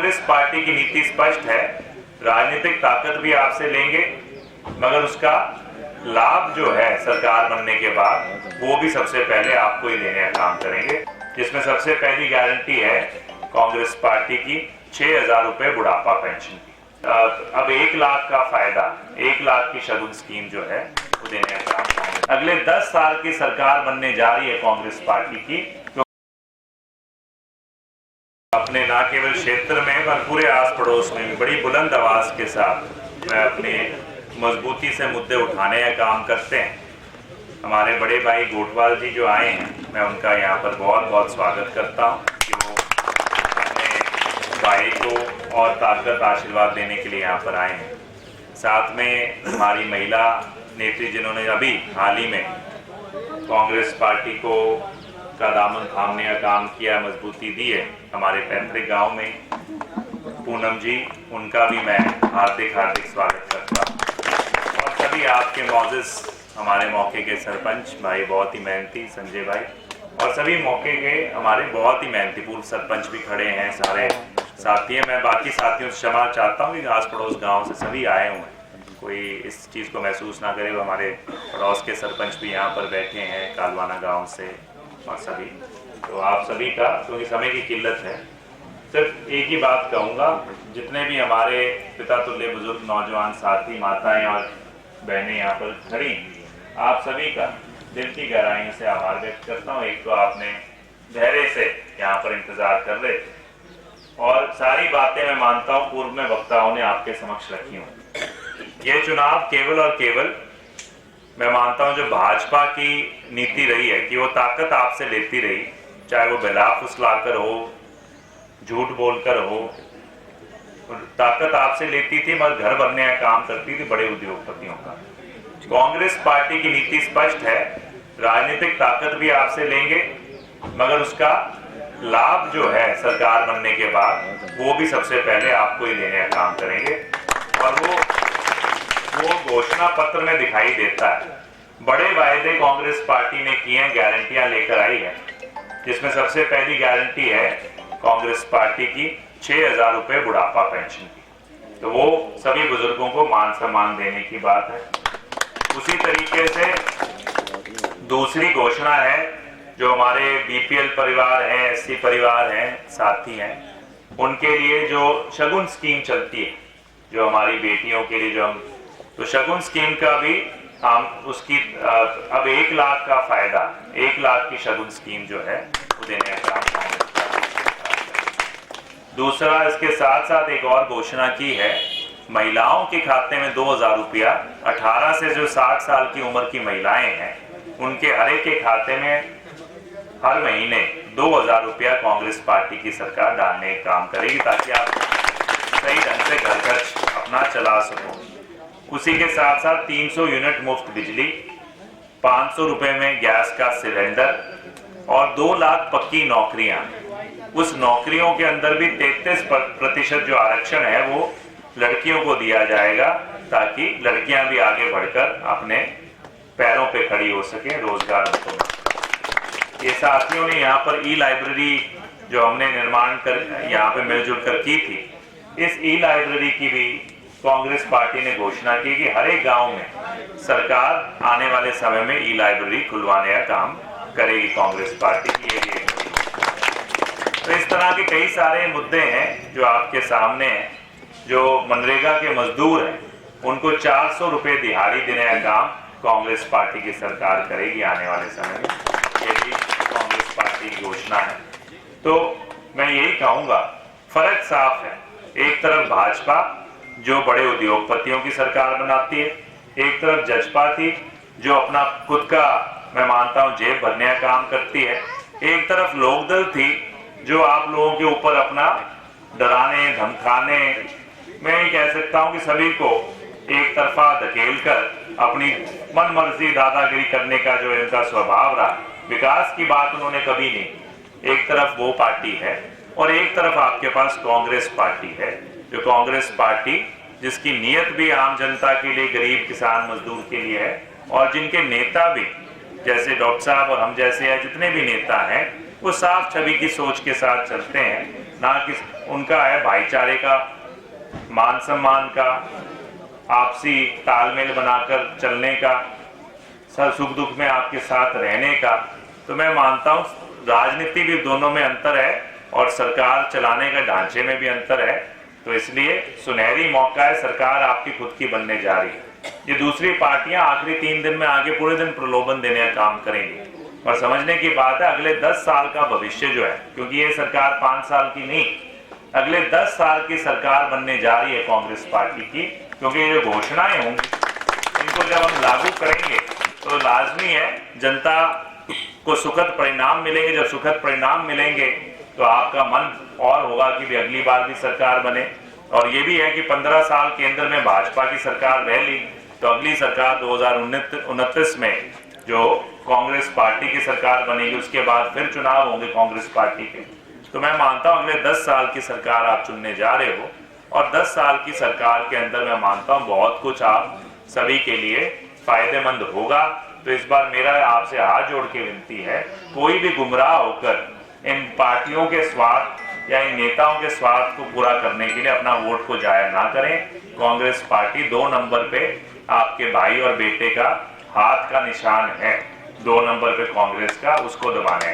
Congress party की नीति स्पष्ट है, राजनीतिक ताकत भी आपसे लेंगे, मगर उसका लाभ जो है सरकार बनने के बाद वो भी सबसे पहले आपको ही देने का काम करेंगे, जिसमें सबसे पहली गारंटी है कांग्रेस पार्टी की 6,000 रुपए बुढ़ापा पेंशन की। अब 1 लाख का फायदा, 1 लाख की शगुन स्कीम जो है वो देने का काम। अगले 10 साल की सरकार बनने जा रही है कांग्रेस पार्टी की, तो अपने न केवल क्षेत्र में पर पूरे आस पड़ोस में भी बड़ी बुलंद आवाज के साथ मैं अपने मजबूती से मुद्दे उठाने का काम करते हैं। हमारे बड़े भाई गोटवाल जी जो आए हैं, मैं उनका यहाँ पर बहुत बहुत स्वागत करता हूँ कि वो अपने भाई को और ताकत आशीर्वाद देने के लिए यहाँ पर आए हैं। साथ में हमारी महिला नेत्री जिन्होंने अभी हाल ही में कांग्रेस पार्टी को का दामन थामने का काम किया, मजबूती दी है हमारे पैतृक गांव में, पूनम जी, उनका भी मैं हार्दिक स्वागत करता हूँ। और सभी आपके मौजूद हमारे मौके के सरपंच भाई, बहुत ही मेहनती संजय भाई, और सभी मौके के हमारे बहुत ही मेहनती पूर्व सरपंच भी खड़े हैं, सारे साथी हैं। मैं बाकी साथियों से क्षमा चाहता हूँ कि आस पड़ोस गाँव से सभी आए हुए हैं, कोई इस चीज़ को महसूस ना करे। वो हमारे पड़ोस के सरपंच भी यहाँ पर बैठे हैं कालवाना गाँव से, और सभी, तो आप सभी का, क्योंकि समय की किल्लत है, सिर्फ एक ही बात कहूँगा, जितने भी हमारे पिता तुल्य बुजुर्ग नौजवान साथी, माताएं और बहनें यहाँ पर खड़ी, आप सभी का दिल की गहराइयों से आभार व्यक्त करता हूँ। एक तो आपने धैर्य से यहाँ पर इंतजार कर रहे थे, और सारी बातें मैं मानता हूँ पूर्व में वक्ताओं ने आपके समक्ष रखी हूँ। ये चुनाव केवल और केवल मैं मानता हूं जो भाजपा की नीति रही है कि वो ताकत आपसे लेती रही, चाहे वो बिलाफ फुसलाकर हो, झूठ बोलकर हो, ताकत आपसे लेती थी, मगर घर बनने का काम करती थी बड़े उद्योगपतियों का। कांग्रेस पार्टी की नीति स्पष्ट है, राजनीतिक ताकत भी आपसे लेंगे, मगर उसका लाभ जो है सरकार बनने के बाद वो भी सबसे पहले आपको ही देने का काम करेंगे। और वो घोषणा पत्र में दिखाई देता है। बड़े वायदे कांग्रेस पार्टी ने किए हैं, गारंटियां लेकर आई है, जिसमें सबसे पहली गारंटी है कांग्रेस पार्टी की 6,000 रुपए बुढ़ापा पेंशन की। तो वो सभी बुजुर्गों को मान सम्मान देने की बात है। उसी तरीके से दूसरी घोषणा है, जो हमारे बीपीएल परिवार हैं, एससी परिवार हैं, साथी हैं, उनके लिए जो शगुन स्कीम चलती है, जो हमारी बेटियों के लिए, जो हम, तो शगुन स्कीम का भी हम उसकी अब 1 लाख का फायदा, 1 लाख की शगुन स्कीम जो है वो देने का काम। दूसरा, इसके साथ साथ एक और घोषणा की है, महिलाओं के खाते में 2,000 रुपया, 18 से जो 60 साल की उम्र की महिलाएं हैं उनके हर एक के खाते में हर महीने 2,000 रुपया कांग्रेस पार्टी की सरकार डालने का काम करेगी, ताकि आप सही ढंग से घर खर्च अपना चला सको। उसी के साथ साथ 300 यूनिट मुफ्त बिजली, 500 रुपए में गैस का सिलेंडर, और 2 लाख पक्की नौकरियां। उस नौकरियों के अंदर भी 33% जो आरक्षण है वो लड़कियों को दिया जाएगा, ताकि लड़कियां भी आगे बढ़कर अपने पैरों पे खड़ी हो सके, रोजगार उनको मिले। ये साथियों ने यहाँ पर ई लाइब्रेरी जो हमने निर्माण कर यहाँ पे मिलजुल कर की थी, इस ई लाइब्रेरी की भी कांग्रेस पार्टी ने घोषणा की कि हर एक गांव में सरकार आने वाले समय में ई लाइब्रेरी खुलवाने का काम करेगी कांग्रेस पार्टी की। तो इस तरह के कई सारे मुद्दे हैं जो आपके सामने हैं। जो मनरेगा के मजदूर हैं उनको 400 रुपए दिहाड़ी देने का काम कांग्रेस पार्टी की सरकार करेगी आने वाले समय में। ये भी कांग्रेस पार्टी की घोषणा है। तो मैं यही कहूंगा, फर्क साफ है, एक तरफ भाजपा जो बड़े उद्योगपतियों की सरकार बनाती है, एक तरफ जजपा थी जो अपना खुद का, मैं मानता हूं, जेब भरने का काम करती है, एक तरफ लोकदल थी जो आप लोगों के ऊपर अपना डराने धमकाने, मैं ये कह सकता हूं कि सभी को एक तरफा धकेल कर अपनी मन मर्जी दादागिरी करने का जो इनका स्वभाव रहा, विकास की बात उन्होंने कभी नहीं। एक तरफ वो पार्टी है और एक तरफ आपके पास कांग्रेस पार्टी है, जो कांग्रेस पार्टी जिसकी नीयत भी आम जनता के लिए, गरीब किसान मजदूर के लिए है, और जिनके नेता भी जैसे डॉक्टर साहब और हम जैसे हैं, जितने भी नेता हैं वो साफ छवि की सोच के साथ चलते हैं। ना किस उनका है भाईचारे का, मान सम्मान का, आपसी तालमेल बनाकर चलने का, सब सुख दुख में आपके साथ रहने का। तो मैं मानता हूँ राजनीति भी दोनों में अंतर है और सरकार चलाने का ढांचे में भी अंतर है। तो इसलिए सुनहरी मौका है, सरकार आपकी खुद की बनने जा रही है। ये दूसरी पार्टियां आखिरी 3 दिन में आगे पूरे दिन प्रलोभन देने का काम करेंगी और समझने की बात है अगले 10 साल का भविष्य जो है, क्योंकि ये सरकार 5 साल की नहीं, अगले 10 साल की सरकार बनने जा रही है कांग्रेस पार्टी की। क्योंकि ये जो घोषणाएं होंगी इनको जब हम लागू करेंगे तो लाजमी है जनता को सुखद परिणाम मिलेंगे। जब सुखद परिणाम मिलेंगे तो आपका मन और होगा कि भी अगली बार भी सरकार बने। और ये भी है कि 15 साल केंद्र में भाजपा की सरकार रह ली तो अगली सरकार 2029 में जो कांग्रेस पार्टी की सरकार बनेगी उसके बाद फिर चुनाव होंगे कांग्रेस पार्टी के। तो मैं मानता हूं अगले 10 साल की सरकार आप चुनने जा रहे हो और 10 साल की सरकार के अंदर मैं मानता हूं बहुत कुछ आप सभी के लिए फायदेमंद होगा। तो इस बार मेरा आपसे हाथ जोड़ के विनती है, कोई भी गुमराह होकर इन पार्टियों के स्वार्थ या इन नेताओं के स्वार्थ को पूरा करने के लिए अपना वोट को जाया ना करें। कांग्रेस पार्टी 2 नंबर पे आपके भाई और बेटे का हाथ का निशान है, 2 नंबर पे कांग्रेस का, उसको दबाना है।